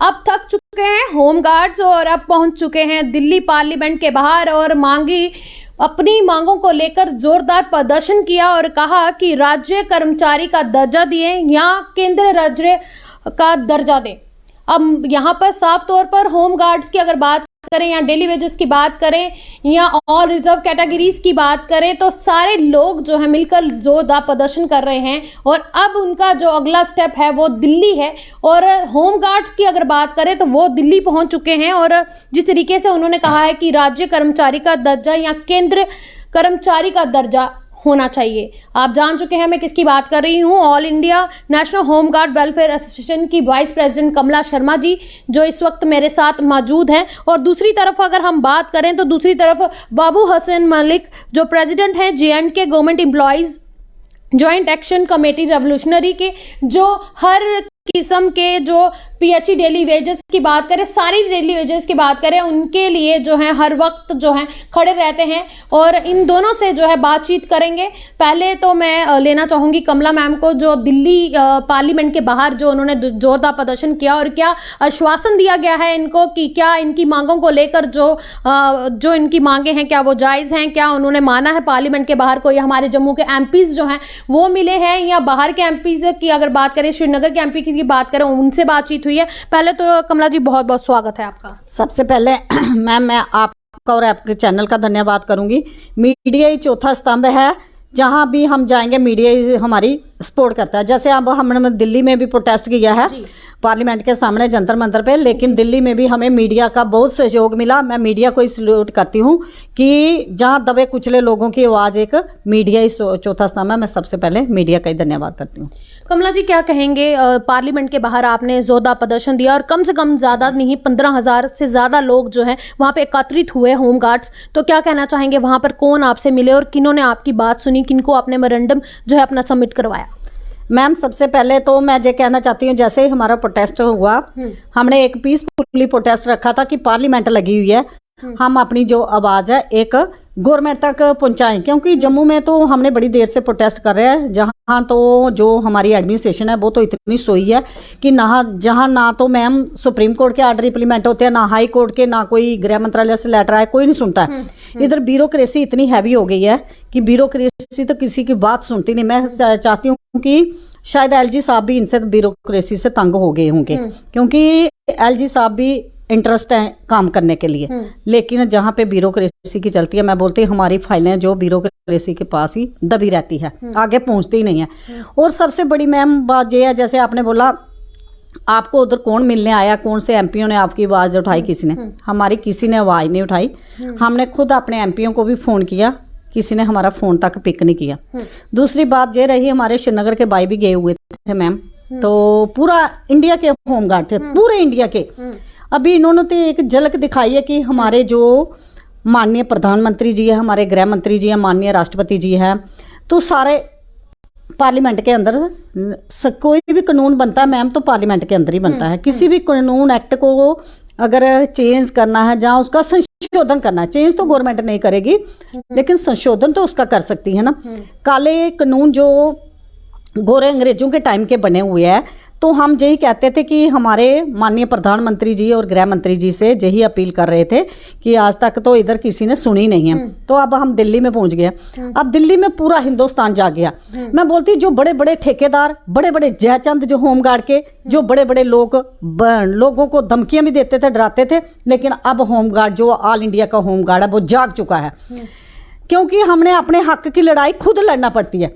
अब थक चुके हैं होमगार्ड्स और अब पहुंच चुके हैं दिल्ली पार्लियामेंट के बाहर और अपनी मांगों को लेकर जोरदार प्रदर्शन किया और कहा कि राज्य कर्मचारी का दर्जा दिए या केंद्र राज्य का दर्जा दें। अब यहाँ पर साफ तौर पर होमगार्ड्स की अगर बात करें या डेली वेजेस की बात करें या ऑल रिजर्व कैटेगरीज की बात करें तो सारे लोग जो है मिलकर जोरदार प्रदर्शन कर रहे हैं और अब उनका जो अगला स्टेप है वो दिल्ली है। और होमगार्ड्स की अगर बात करें तो वो दिल्ली पहुंच चुके हैं और जिस तरीके से उन्होंने कहा है कि राज्य कर्मचारी का दर्जा या केंद्र कर्मचारी का दर्जा होना चाहिए। आप जान चुके हैं मैं किसकी बात कर रही हूँ, all India national home guard welfare association की वाइस प्रेसिडेंट कमला शर्मा जी, जो इस वक्त मेरे साथ मौजूद हैं। और दूसरी तरफ अगर हम बात करें तो दूसरी तरफ बाबू हसन मलिक जो प्रेसिडेंट हैं J&K government employees joint action committee revolutionary के, जो हर किस्म के जो PHE डेली वेजेस की बात करें, सारी डेली वेजेस की बात करें, उनके लिए जो है हर वक्त जो है खड़े रहते हैं और इन दोनों से जो है बातचीत करेंगे। पहले तो मैं लेना चाहूंगी कमला मैम को, जो दिल्ली पार्लियामेंट के बाहर जो उन्होंने जोरदार प्रदर्शन किया और क्या आश्वासन दिया गया है इनको कि क्या इनकी मांगों को लेकर जो इनकी मांगे हैं क्या वो जायज़ हैं, क्या उन्होंने माना है पार्लियामेंट के बाहर को, या हमारे जम्मू के MPs जो हैं वो मिले हैं या बाहर के MPs की अगर बात करें, श्रीनगर के MP की बात करें, उनसे बातचीत हुई है। पहले तो कमला जी बहुत बहुत स्वागत है आपका। सबसे पहले मैम मैं आपका और आपके चैनल का धन्यवाद करूंगी। मीडिया ही चौथा स्तंभ है, जहां भी हम जाएंगे मीडिया ही हमारी सपोर्ट करता है। जैसे अब हमने दिल्ली में भी प्रोटेस्ट किया है पार्लियामेंट के सामने जंतर मंतर पे, लेकिन दिल्ली में भी हमें मीडिया का बहुत सहयोग मिला। मैं मीडिया को ही सल्यूट करती हूँ कि जहाँ दबे कुचले लोगों की आवाज़ एक मीडिया ही चौथा स्तंभ है। मैं सबसे पहले मीडिया का ही धन्यवाद करती हूँ। कमला जी क्या कहेंगे, पार्लियामेंट के बाहर आपने जोरदार प्रदर्शन दिया और कम से कम ज़्यादा नहीं 15,000 से ज़्यादा लोग जो हैं वहाँ पे एकत्रित हुए होमगार्ड्स, तो क्या कहना चाहेंगे, वहाँ पर कौन आपसे मिले और किन्होंने आपकी बात सुनी, किनको आपने मेमोरेंडम जो है अपना सबमिट करवाया? मैम सबसे पहले तो मैं ये कहना चाहती हूँ, जैसे ही हमारा प्रोटेस्ट हुआ हमने एक पीसफुली प्रोटेस्ट रखा था कि पार्लियामेंट लगी हुई है, हम अपनी जो आवाज़ है एक गवर्नमेंट तक पहुंचाएं, क्योंकि जम्मू में तो हमने बड़ी देर से प्रोटेस्ट कर रहे हैं। जहां तो जो हमारी एडमिनिस्ट्रेशन है वो तो इतनी सोई है कि जहां ना तो मैम सुप्रीम कोर्ट के ऑर्डर इंप्लीमेंट होते हैं, ना हाई कोर्ट के, ना कोई गृह मंत्रालय से लेटर आए, कोई नहीं सुनता है। इधर ब्यूरोक्रेसी इतनी हैवी हो गई है कि ब्यूरोक्रेसी तो किसी की बात सुनती नहीं। मैं चाहती हूँ कि शायद LG साहब भी इनसे ब्यूरोक्रेसी से तंग हो गए होंगे, क्योंकि LG साहब भी इंटरेस्ट है काम करने के लिए, लेकिन जहाँ पे ब्यूरोक्रेसी की चलती है, मैं बोलती हूँ हमारी फाइलें जो ब्यूरोक्रेसी के पास ही दबी रहती है, आगे पहुँचती ही नहीं है। और सबसे बड़ी मैम बात यह है, जैसे आपने बोला आपको उधर कौन मिलने आया, कौन से MPओं ने आपकी आवाज़ उठाई, किसी ने हमारी किसी ने आवाज़ नहीं उठाई। हमने खुद अपने MPओं को भी फ़ोन किया, किसी ने हमारा फ़ोन तक पिक नहीं किया। दूसरी बात ये रही, हमारे श्रीनगर के भाई भी गए हुए थे मैम, तो पूरा इंडिया के होमगार्ड थे, पूरे इंडिया के। अभी इन्होंने तो एक झलक दिखाई है कि हमारे जो माननीय प्रधानमंत्री जी है, हमारे गृह मंत्री जी हैं, माननीय राष्ट्रपति जी हैं, तो सारे पार्लियामेंट के अंदर कोई भी कानून बनता है मैम तो पार्लियामेंट के अंदर ही बनता है। किसी भी कानून एक्ट को अगर चेंज करना है, जहाँ उसका संशोधन करना है, चेंज तो गवर्नमेंट नहीं करेगी लेकिन संशोधन तो उसका कर सकती है ना। काले कानून जो गोरे अंग्रेजों के टाइम के बने हुए हैं, तो हम यही कहते थे कि हमारे माननीय प्रधानमंत्री जी और गृह मंत्री जी से यही अपील कर रहे थे कि आज तक तो इधर किसी ने सुनी नहीं है। तो अब हम दिल्ली में पहुंच गए, अब दिल्ली में पूरा हिंदुस्तान जाग गया। मैं बोलती जो बड़े बड़े ठेकेदार, बड़े बड़े जयचंद जो होमगार्ड के जो बड़े बड़े लोगों को धमकियां भी देते थे, डराते थे, लेकिन अब होमगार्ड जो ऑल इंडिया का होमगार्ड है वो जाग चुका है, क्योंकि हमने अपने हक की लड़ाई खुद लड़ना पड़ती है।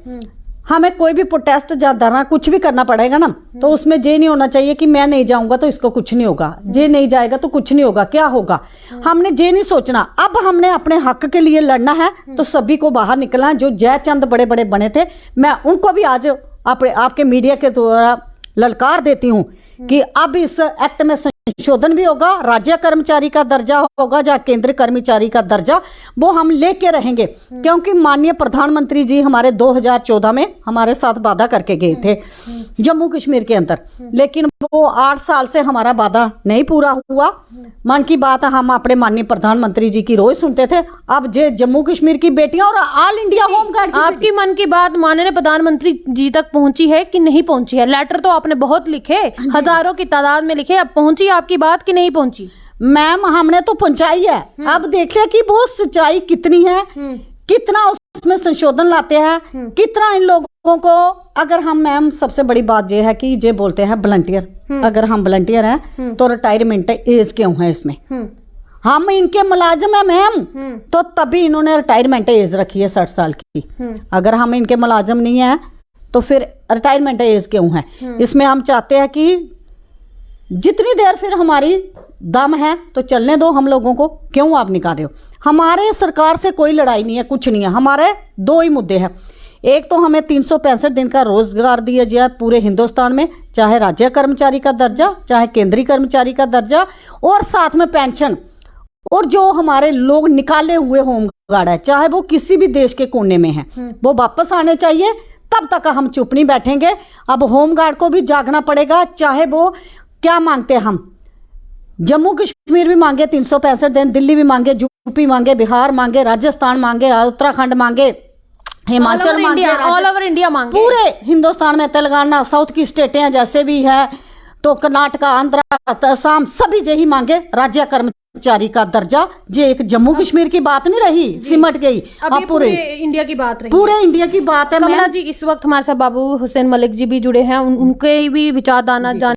हमें कोई भी प्रोटेस्ट या धरना कुछ भी करना पड़ेगा ना, तो उसमें ये नहीं होना चाहिए कि मैं नहीं जाऊंगा तो इसको कुछ नहीं होगा, ये नहीं जाएगा तो कुछ नहीं होगा, क्या होगा। हमने ये नहीं सोचना, अब हमने अपने हक के लिए लड़ना है, तो सभी को बाहर निकलना है। जो जयचंद बड़े बड़े बने थे, मैं उनको भी आज आपके मीडिया के द्वारा ललकार देती हूँ कि अब इस एक्ट में संशोधन भी होगा, राज्य कर्मचारी का दर्जा होगा या केंद्र कर्मचारी का दर्जा, वो हम लेके रहेंगे। क्योंकि माननीय प्रधानमंत्री जी हमारे 2014 में हमारे साथ वादा करके गए थे जम्मू कश्मीर के अंदर, लेकिन वो 8 साल से हमारा वादा नहीं पूरा हुआ। मन की बात हम अपने माननीय प्रधानमंत्री जी की रोज सुनते थे, अब जे जम्मू कश्मीर की बेटियां और ऑल इंडिया होमगार्ड, आपकी मन की बात माननीय प्रधानमंत्री जी तक पहुंची है कि नहीं पहुंची है? लेटर तो आपने बहुत लिखे, हजारों की तादाद में लिखे, अब पहुंची आपकी बात कि नहीं पहुंची? मैम हमने तो पहुंचाई है, अब देख लिया कि वो सच्चाई कितनी है, कितना उसमें संशोधन लाते हैं, कितना इन लोगों को। अगर हम मैम सबसे बड़ी बात ये है कि ये बोलते हैं वॉलंटियर, अगर हम वॉलंटियर हैं तो रिटायरमेंट एज क्यों है इसमें? हम इनके मुलाजिम है मैम, तो तभी इन्होंने रिटायरमेंट एज रखी है 60 साल की। अगर हम इनके मुलाजिम नहीं है तो फिर रिटायरमेंट एज क्यों है? इसमें हम चाहते हैं कि जितनी देर फिर हमारी दम है तो चलने दो हम लोगों को, क्यों आप निकाल रहे हो? हमारे सरकार से कोई लड़ाई नहीं है, कुछ नहीं है। हमारे दो ही मुद्दे हैं, एक तो हमें 365 दिन का रोजगार दिया जाए पूरे हिंदुस्तान में, चाहे राज्य कर्मचारी का दर्जा, चाहे केंद्रीय कर्मचारी का दर्जा, और साथ में पेंशन। और जो हमारे लोग निकाले हुए होमगार्ड है, चाहे वो किसी भी देश के कोने में है, वो वापस आने चाहिए। तब तक हम चुप नहीं बैठेंगे। अब होमगार्ड को भी जागना पड़ेगा, चाहे वो क्या मांगते हैं। हम जम्मू कश्मीर भी मांगे 365 दिन, दिल्ली भी मांगे, यूपी मांगे, बिहार मांगे, राजस्थान मांगे, उत्तराखंड मांगे, हिमाचल मांगे, ऑल ओवर इंडिया मांगे, पूरे हिंदुस्तान में, तेलंगाना, साउथ की स्टेटें हैं जैसे भी है, तो कर्नाटका, आंध्रा, असम, सभी यही मांगे राज्य कर्मचारी का दर्जा। ये एक जम्मू कश्मीर की बात नहीं रही, सिमट गई, अब पूरे इंडिया की बात रही, पूरे इंडिया की बात है। कमला जी, इस वक्त हमारे साथ बाबू हुसैन मलिक जी भी जुड़े हैं, उनके भी विचार दाना जान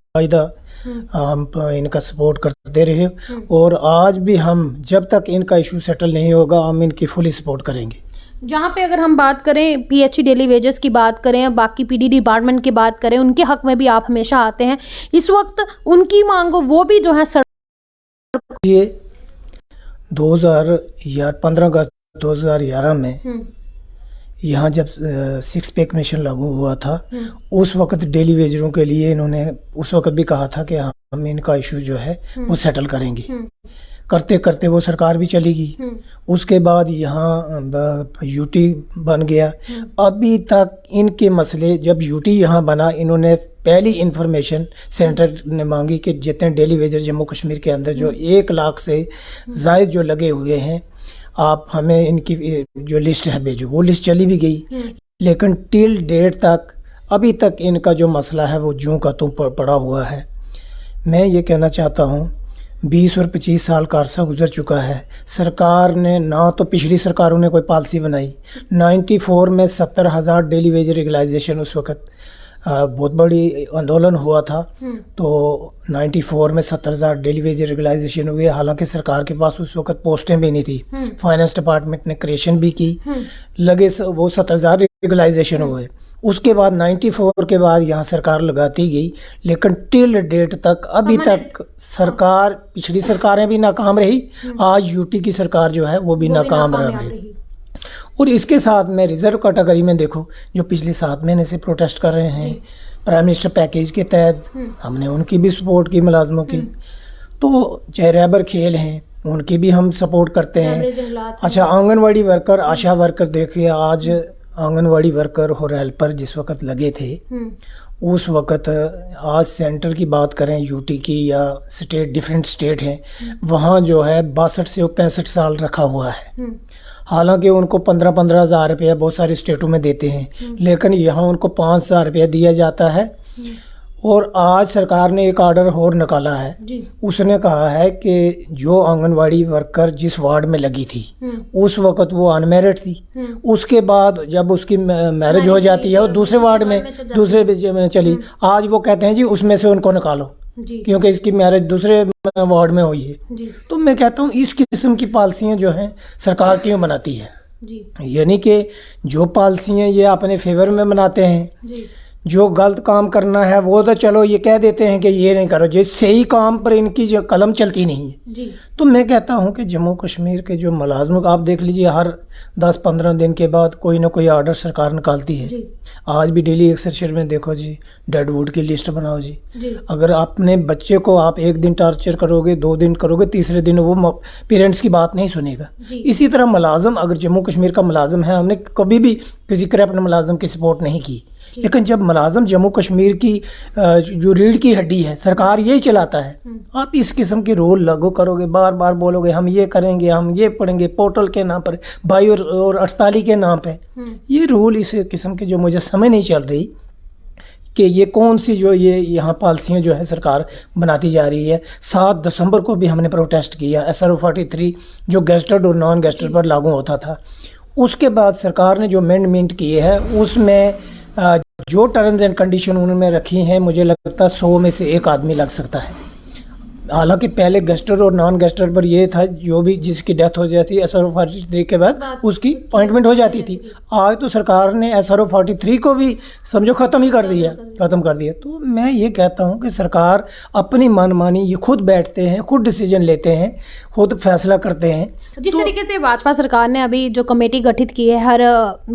हम इनका सपोर्ट करते रहे, और आज भी हम जब तक इनका इशू सेटल नहीं होगा हम इनकी फुली सपोर्ट करेंगे। जहाँ पे अगर हम बात करें पीएचई डेली वेजेस की बात करें, बाकी पीडी डिपार्टमेंट की बात करें, उनके हक में भी आप हमेशा आते हैं। इस वक्त उनकी मांगो वो भी जो है ये 15 अगस्त 2011 में यहाँ जब 6 पैक मिशन लागू हुआ था, उस वक्त डेली वेजरों के लिए इन्होंने उस वक्त भी कहा था कि हम इनका इशू जो है वो सेटल करेंगे। करते करते वो सरकार भी चली गई, उसके बाद यहाँ यूटी बन गया। अभी तक इनके मसले, जब यूटी यहाँ बना, इन्होंने पहली इंफॉर्मेशन सेंटर ने मांगी कि जितने डेली वेजर जम्मू कश्मीर के अंदर जो 1 लाख से ज़ायद जो लगे हुए हैं, आप हमें इनकी जो लिस्ट है भेजो। वो लिस्ट चली भी गई, लेकिन टिल डेट तक अभी तक इनका जो मसला है वो जूं का त्यों पड़ा हुआ है। मैं ये कहना चाहता हूँ 20 और 25 साल का अरसा गुजर चुका है, सरकार ने ना तो पिछली सरकारों ने कोई पॉलिसी बनाई। 94 में 70,000 डेली वेज रेगुलाइजेशन, उस वक्त बहुत बड़ी आंदोलन हुआ था, तो 94 में 70,000 डेली वेज रेगुलाइजेशन हुए। हालांकि सरकार के पास उस वक्त पोस्टें भी नहीं थी, फाइनेंस डिपार्टमेंट ने क्रिएशन भी की, लगे वो 70,000 रेगुलाइजेशन हुए। उसके बाद 94 के बाद यहाँ सरकार लगाती गई, लेकिन टिल डेट तक अभी तक सरकार, पिछली सरकारें भी नाकाम रही, आज यूटी की सरकार जो है वो भी नाकाम रही। और इसके साथ में रिजर्व कैटेगरी में देखो, जो पिछले 7 महीने से प्रोटेस्ट कर रहे हैं प्राइम मिनिस्टर पैकेज के तहत, हमने उनकी भी सपोर्ट की, मुलाजमों की। तो चाहे रैबर खेल हैं, उनकी भी हम सपोर्ट करते हैं। अच्छा, आंगनवाड़ी वर्कर, आशा वर्कर, देखिए आज आंगनवाड़ी वर्कर और हेल्पर जिस वक्त लगे थे, उस वक्त, आज सेंटर की बात करें यूटी की या स्टेट, डिफरेंट स्टेट हैं, वहाँ जो है 62 से 65 साल रखा हुआ है। हालांकि उनको 15-15 हज़ार रुपया बहुत सारे स्टेटों में देते हैं, लेकिन यहाँ उनको 5,000 रुपया दिया जाता है। और आज सरकार ने एक ऑर्डर और निकाला है, उसने कहा है कि जो आंगनवाड़ी वर्कर जिस वार्ड में लगी थी उस वक्त वो अनमेरिड थी, उसके बाद जब उसकी मैरिज हो जाती है वो दूसरे वार्ड में, दूसरे में चली, आज वो कहते हैं जी उसमें से उनको निकालो क्योंकि इसकी मैरिज दूसरे वार्ड में हुई है। तो मैं कहता हूँ इस किस्म की पॉलिसियाँ जो हैं सरकार क्यों बनाती है? यानी कि जो पॉलिसियाँ ये अपने फेवर में बनाते हैं, जो गलत काम करना है वो तो चलो ये कह देते हैं कि ये नहीं करो, जिस सही काम पर इनकी जो कलम चलती नहीं है। तो मैं कहता हूं कि जम्मू कश्मीर के जो मुलाजमों का आप देख लीजिए, हर 10-15 दिन के बाद कोई ना कोई ऑर्डर सरकार निकालती है। आज भी डेली एक्सरसाइज में देखो जी, डेडवुड की लिस्ट बनाओ जी। अगर अपने बच्चे को आप एक दिन टॉर्चर करोगे, 2 दिन करोगे, तीसरे दिन वो पेरेंट्स की बात नहीं सुनेगा। इसी तरह मुलाजम, अगर जम्मू कश्मीर का मुलाजम है, हमने कभी भी किसी करप्ट मुलाजम की सपोर्ट नहीं की, लेकिन जब मुलाजम जम्मू कश्मीर की जो रीढ़ की हड्डी है, सरकार यही चलाता है, आप इस किस्म के रूल लागू करोगे, बार बार बोलोगे हम ये करेंगे, हम ये पढ़ेंगे, पोर्टल के नाम पर 22 और 48 के नाम पे, ये रूल इस किस्म के जो मुझे समझ नहीं चल रही कि ये कौन सी जो ये यहाँ पॉलिसियाँ जो है सरकार बनाती जा रही है। 7 दिसंबर को भी हमने प्रोटेस्ट किया। SRO 43 जो गेस्टेड और नॉन गेस्टेड पर लागू होता था, उसके बाद सरकार ने जो अमेंडमेंट किए हैं उसमें जो टर्म्स एंड कंडीशन उनमें रखी हैं, मुझे लगता है 100 में से 1 आदमी लग सकता है। हालांकि पहले गेस्टर और नॉन गेस्टर पर ये था, जो भी जिसकी डेथ हो जाती है SRO 43 के बाद उसकी अपॉइंटमेंट हो जाती थी। आज तो सरकार ने SRO 43 को भी समझो ख़त्म कर दिया। तो मैं ये कहता हूँ कि सरकार अपनी मनमानी, ये खुद बैठते हैं, खुद डिसीजन लेते हैं, खुद फैसला करते हैं। जिस तरीके से भाजपा सरकार ने अभी जो कमेटी गठित की है हर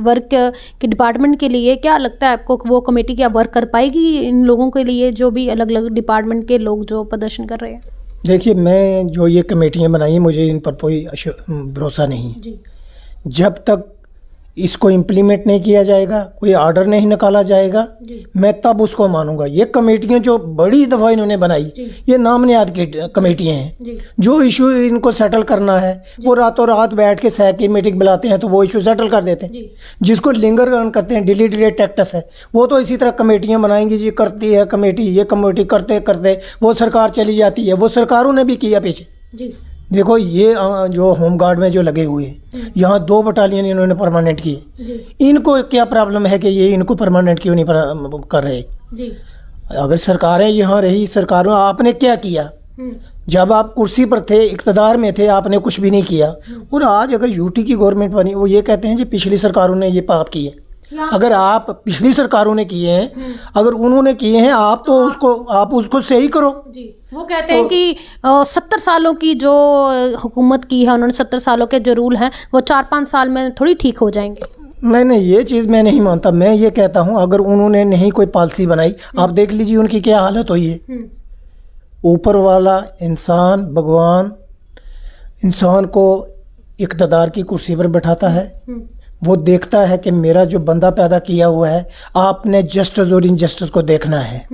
वर्ग के डिपार्टमेंट के लिए, क्या लगता है आपको वो कमेटी क्या वर्क कर पाएगी इन लोगों के लिए, जो भी अलग अलग डिपार्टमेंट के लोग जो प्रदर्शन कर रहे हैं? देखिए, मैं जो ये कमेटियाँ बनाई, मुझे इन पर कोई भरोसा नहीं है जी। जब तक इसको इम्प्लीमेंट नहीं किया जाएगा, कोई ऑर्डर नहीं निकाला जाएगा, मैं तब उसको मानूंगा। ये कमेटियाँ जो बड़ी दफ़ा इन्होंने बनाई, ये नामनियाद की कमेटियाँ हैं। जो इशू इनको सेटल करना है वो रातों रात बैठ के सह की मीटिंग बुलाते हैं तो वो इशू सेटल कर देते हैं। जिसको लिंगर करते हैं, डिले टैक्टस है, वो तो इसी तरह कमेटियाँ बनाएंगी जी, करती है कमेटी, ये कमेटी करते करते वो सरकार चली जाती है। वो सरकारों ने भी किया पीछे। देखो, ये जो होमगार्ड में जो लगे हुए हैं, यहाँ 2 बटालियन इन्होंने परमानेंट किए। इनको क्या प्रॉब्लम है कि ये इनको परमानेंट क्यों नहीं कर रहे? अगर सरकारें यहाँ रही, सरकारों आपने क्या किया? जब आप कुर्सी पर थे, इक़्तिदार में थे, आपने कुछ भी नहीं किया। और आज अगर यूटी की गवर्नमेंट बनी, वो ये कहते हैं जी पिछली सरकारों ने ये पाप किए। अगर आप पिछली सरकारों ने किए हैं, अगर उन्होंने किए हैं, आप उसको सही करो। वो कहते हैं कि 70 सालों की जो हुकूमत की है उन्होंने, 70 सालों के जो रूल हैं वो 4-5 साल में थोड़ी ठीक हो जाएंगे। नहीं, ये चीज़ मैं नहीं मानता। मैं ये कहता हूँ, अगर उन्होंने नहीं कोई पॉलिसी बनाई, आप देख लीजिए उनकी क्या हालत हुई है। ऊपर वाला इंसान, भगवान इंसान को इक़्तिदार की कुर्सी पर बैठाता है। वो देखता है कि मेरा जो बंदा पैदा किया हुआ है, आपने जस्टिस और इनजस्टिस को देखना है।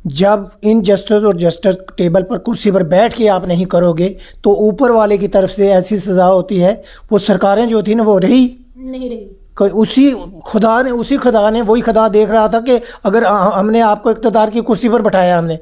जब इनजस्टिस और जस्टिस टेबल पर कुर्सी पर बैठ के आप नहीं करोगे तो ऊपर वाले की तरफ से ऐसी सज़ा होती है। वो सरकारें जो थी ना, वो नहीं रही। उसी खुदा ने वही खुदा देख रहा था कि अगर हमने आपको इक़्तिदार की कुर्सी पर बैठाया, हमने,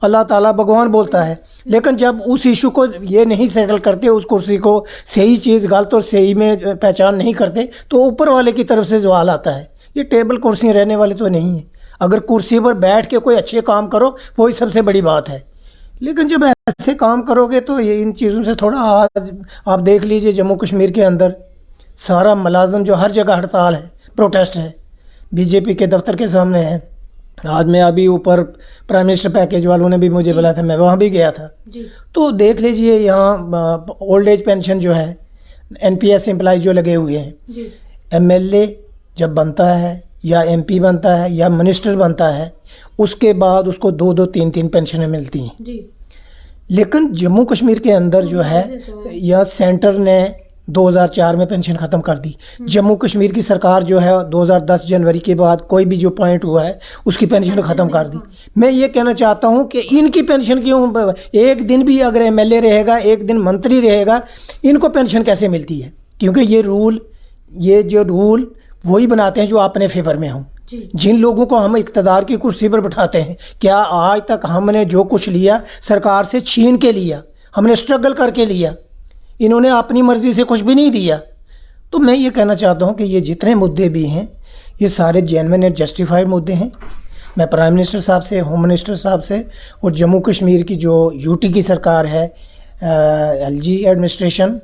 अल्लाह ताला भगवान बोलता है, लेकिन जब उस इशू को ये नहीं सेटल करते, उस कुर्सी को सही चीज़ गलत और सही में पहचान नहीं करते, तो ऊपर वाले की तरफ से सवाल आता है। ये टेबल कुर्सियाँ रहने वाली तो नहीं है। अगर कुर्सी पर बैठ के कोई अच्छे काम करो, वही सबसे बड़ी बात है। लेकिन जब ऐसे काम करोगे तो ये इन चीज़ों से थोड़ा, आप देख लीजिए जम्मू कश्मीर के अंदर सारा मुलाजिम जो हर जगह हड़ताल है, प्रोटेस्ट है, बीजेपी के दफ्तर के सामने है। आज मैं अभी ऊपर प्राइम मिनिस्टर पैकेज वालों ने भी मुझे बुलाया था, मैं वहाँ भी गया था। तो देख लीजिए, यहाँ ओल्ड एज पेंशन जो है, NPS एम्प्लॉय जो लगे हुए हैं, MLA जब बनता है या MP बनता है या मिनिस्टर बनता है, उसके बाद उसको 2-2, 3-3 पेंशनें मिलती हैं। लेकिन जम्मू कश्मीर के अंदर जो है, या सेंटर ने 2004 में पेंशन ख़त्म कर दी। जम्मू कश्मीर की सरकार जो है 2010 जनवरी के बाद कोई भी जो पॉइंट हुआ है उसकी पेंशन ख़त्म कर दी। मैं ये कहना चाहता हूँ कि इनकी पेंशन क्यों, एक दिन भी अगर MLA रहेगा, एक दिन मंत्री रहेगा, इनको पेंशन कैसे मिलती है? क्योंकि ये जो रूल वही बनाते हैं जो अपने फेवर में हों। जिन लोगों को हम इक़्तिदार की कुर्सी पर बैठाते हैं, क्या आज तक हमने जो कुछ लिया सरकार से छीन के लिया? हमने स्ट्रगल करके लिया, इन्होंने अपनी मर्ज़ी से कुछ भी नहीं दिया। तो मैं ये कहना चाहता हूँ कि ये जितने मुद्दे भी हैं, ये सारे जेन्युइन एंड जस्टिफाइड मुद्दे हैं। मैं प्राइम मिनिस्टर साहब से, होम मिनिस्टर साहब से और जम्मू कश्मीर की जो यूटी की सरकार है, LG एडमिनिस्ट्रेशन,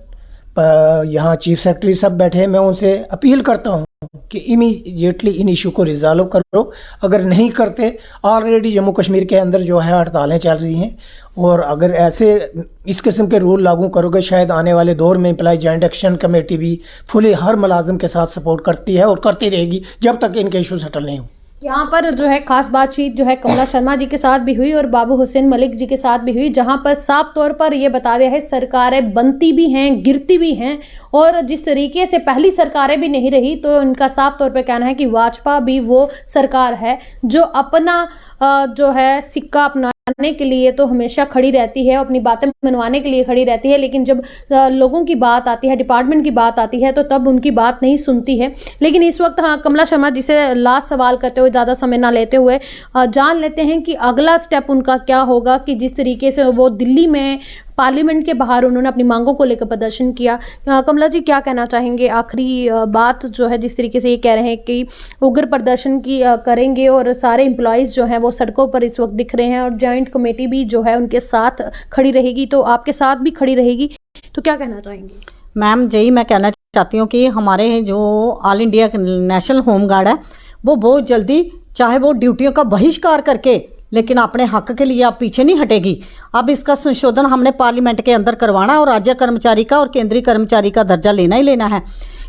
यहाँ चीफ सेक्रेटरी सब बैठे हैं, मैं उनसे अपील करता हूँ कि इमीडिएटली इन इशू को रिजॉल्व करो। अगर नहीं करते, ऑलरेडी जम्मू कश्मीर के अंदर जो है हड़तालें चल रही हैं, और अगर ऐसे इस किस्म के रूल लागू करोगे, शायद आने वाले दौर में एम्प्लॉय जॉइंट एक्शन कमेटी भी फुली हर मुलाजिम के साथ सपोर्ट करती है और करती रहेगी जब तक इनके इशू सेटल नहीं हो। यहाँ पर जो है खास बातचीत जो है कमला शर्मा जी के साथ भी हुई और बाबू हुसैन मलिक जी के साथ भी हुई, जहाँ पर साफ तौर पर ये बता दिया है सरकारें बनती भी हैं, गिरती भी हैं, और जिस तरीके से पहली सरकारें भी नहीं रही, तो इनका साफ तौर पर कहना है कि भाजपा भी वो सरकार है जो अपना जो है सिक्का अपना मनवाने के लिए तो हमेशा खड़ी रहती है, अपनी बातें मनवाने के लिए खड़ी रहती है, लेकिन जब लोगों की बात आती है, डिपार्टमेंट की बात आती है, तो तब उनकी बात नहीं सुनती है। लेकिन इस वक्त हाँ, कमला शर्मा जी से लास्ट सवाल करते हुए, ज़्यादा समय ना लेते हुए जान लेते हैं कि अगला स्टेप उनका क्या होगा, कि जिस तरीके से वो दिल्ली में पार्लियामेंट के बाहर उन्होंने अपनी मांगों को लेकर प्रदर्शन किया। कमला जी क्या कहना चाहेंगे? आखिरी बात जो है, जिस तरीके से ये कह रहे हैं कि उग्र प्रदर्शन की करेंगे और सारे एम्प्लॉयज़ जो हैं वो सड़कों पर इस वक्त दिख रहे हैं और जॉइंट कमेटी भी जो है उनके साथ खड़ी रहेगी, तो आपके साथ भी खड़ी रहेगी, तो क्या कहना चाहेंगे? मैम यही मैं कहना चाहती हूँ कि हमारे जो all India national home guard है वो बहुत जल्दी, चाहे वो ड्यूटियों का बहिष्कार करके, लेकिन अपने हक के लिए आप पीछे नहीं हटेगी। अब इसका संशोधन हमने पार्लियामेंट के अंदर करवाना और राज्य कर्मचारी का और केंद्रीय कर्मचारी का दर्जा लेना ही लेना है,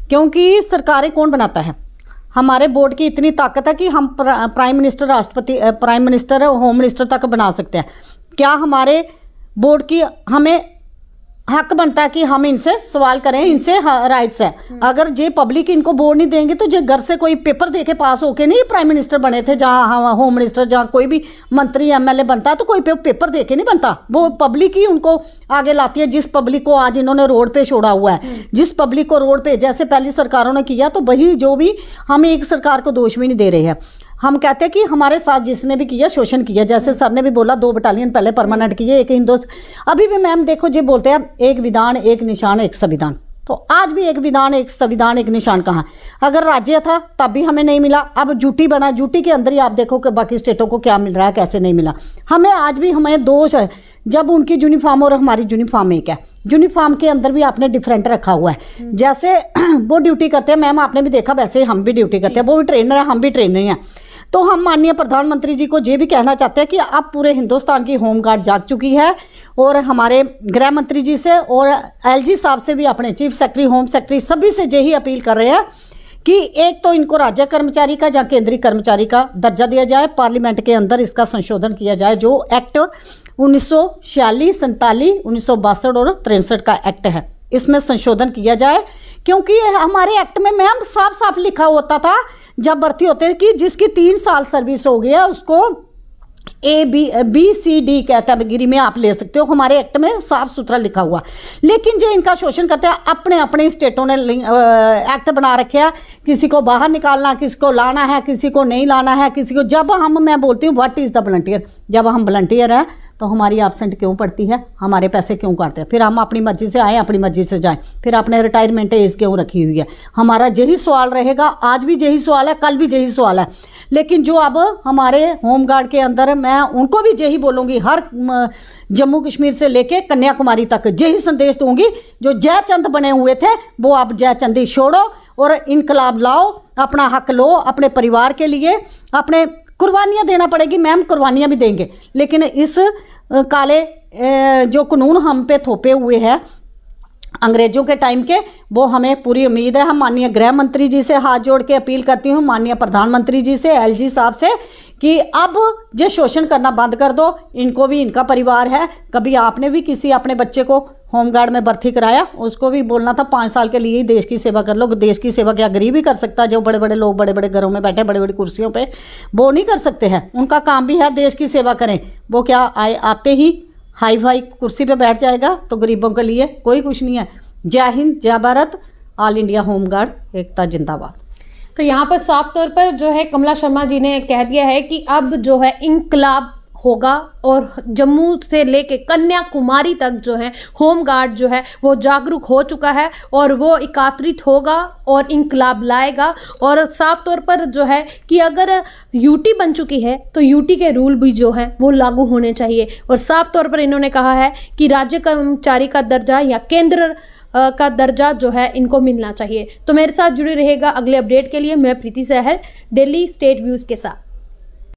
क्योंकि सरकारें कौन बनाता है? हमारे बोर्ड की इतनी ताकत है कि हम प्राइम मिनिस्टर, राष्ट्रपति, प्राइम मिनिस्टर, होम मिनिस्टर तक बना सकते हैं। क्या हमारे बोर्ड की हमें हक बनता है कि हम इनसे सवाल करें? इनसे राइट्स है। अगर जे पब्लिक इनको बोर्ड नहीं देंगे तो जे घर से कोई पेपर दे के पास होके नहीं प्राइम मिनिस्टर बने थे, जहाँ होम मिनिस्टर, जहाँ कोई भी मंत्री एमएलए बनता है तो कोई पेपर दे के नहीं बनता, वो पब्लिक ही उनको आगे लाती है। जिस पब्लिक को आज इन्होंने रोड पे छोड़ा हुआ है, जिस पब्लिक को रोड पे जैसे पहली सरकारों ने किया, तो वही जो भी, हम एक सरकार को दोष भी नहीं दे रहे हैं। हम कहते हैं कि हमारे साथ जिसने भी किया, शोषण किया, जैसे सर ने भी बोला 2 बटालियन पहले परमानेंट किए, एक हिंदुस्तान। अभी भी मैम देखो जी, बोलते हैं एक विधान, एक निशान, एक संविधान, तो आज भी एक विधान, एक संविधान, एक निशान कहाँ? अगर राज्य था तब भी हमें नहीं मिला, अब यूटी बना, यूटी के अंदर ही आप देखो कि बाकी स्टेटों को क्या मिल रहा है, कैसे नहीं मिला हमें। आज भी हमें दोष है, जब उनकी यूनिफॉर्म और हमारी यूनिफॉर्म एक है, यूनिफॉर्म के अंदर भी आपने डिफरेंट रखा हुआ है। जैसे वो ड्यूटी करते हैं मैम, आपने भी देखा, वैसे हम भी ड्यूटी करते हैं, वो भी ट्रेनर है, हम भी ट्रेनर हैं। तो हम माननीय प्रधानमंत्री जी को ये भी कहना चाहते हैं कि अब पूरे हिंदुस्तान की होम गार्ड जाग चुकी है, और हमारे गृह मंत्री जी से और एलजी साहब से भी, अपने चीफ सेक्रेटरी, होम सेक्रेटरी, सभी से यही अपील कर रहे हैं कि एक तो इनको राज्य कर्मचारी का या केंद्रीय कर्मचारी का दर्जा दिया जाए, पार्लियामेंट के अंदर इसका संशोधन किया जाए। जो एक्ट 1946, 47, 1962 और 63 का एक्ट है, इसमें संशोधन किया जाए, क्योंकि हमारे एक्ट में मैम साफ साफ लिखा होता था जब भर्ती होते हैं कि जिसकी 3 साल सर्विस हो गया उसको ABCD कैटेगरी में आप ले सकते हो। हमारे एक्ट में साफ सुथरा लिखा हुआ, लेकिन जो इनका शोषण करते हैं, अपने अपने स्टेटों ने एक्ट बना रखे हैं, किसी को बाहर निकालना, किसी को लाना है, किसी को नहीं लाना है, किसी को। जब मैं बोलती हूँ व्हाट इज़ द वॉलंटियर, जब हम वॉलंटियर हैं तो हमारी एब्सेंट क्यों पड़ती है, हमारे पैसे क्यों काटते हैं? फिर हम अपनी मर्जी से आए, अपनी मर्जी से जाएं, फिर आपने रिटायरमेंट एज क्यों रखी हुई है? हमारा यही सवाल रहेगा, आज भी यही सवाल है, कल भी यही सवाल है। लेकिन जो अब हमारे होम गार्ड के अंदर, मैं उनको भी यही बोलूँगी, हर जम्मू कश्मीर से लेके कन्याकुमारी तक यही संदेश दूंगी, जो जयचंद बने हुए थे वो आप जयचंदी छोड़ो और इनकलाब लाओ, अपना हक लो, अपने परिवार के लिए अपने कुर्बानियाँ देना पड़ेगी मैम, कुर्बानियाँ भी देंगे, लेकिन इस काले जो कानून हम पे थोपे हुए हैं अंग्रेजों के टाइम के, वो हमें पूरी उम्मीद है। हम माननीय गृह मंत्री जी से हाथ जोड़ के अपील करती हूँ, माननीय प्रधानमंत्री जी से, एलजी साहब से, कि अब ये शोषण करना बंद कर दो। इनको भी, इनका परिवार है, कभी आपने भी किसी अपने बच्चे को होमगार्ड में भर्ती कराया, उसको भी बोलना था 5 साल के लिए ही देश की सेवा कर लो। देश की सेवा क्या गरीब ही कर सकता है? जो बड़े बड़े लोग बड़े बड़े घरों में बैठे, बड़े बड़ी कुर्सियों पे, वो नहीं कर सकते हैं? उनका काम भी है देश की सेवा करें। वो क्या आते ही हाई फाई कुर्सी पे बैठ जाएगा? तो गरीबों के लिए कोई कुछ नहीं है। जय हिंद, जय Bharat, all India home guard एकता जिंदाबाद। तो यहाँ पर साफ तौर पर जो है कमला शर्मा जी ने कह दिया है कि अब जो है इंकलाब होगा और जम्मू से लेके कन्याकुमारी तक जो है होम गार्ड जो है वो जागरूक हो चुका है और वो एकत्रित होगा और इंकलाब लाएगा। और साफ तौर पर जो है कि अगर यूटी बन चुकी है तो यूटी के रूल भी जो है वो लागू होने चाहिए। और साफ तौर पर इन्होंने कहा है कि राज्य कर्मचारी का दर्जा या केंद्र का दर्जा जो है इनको मिलना चाहिए। तो मेरे साथ जुड़े रहेगा अगले अपडेट के लिए। मैं प्रीति सहर, दिल्ली स्टेट व्यूज़ के साथ।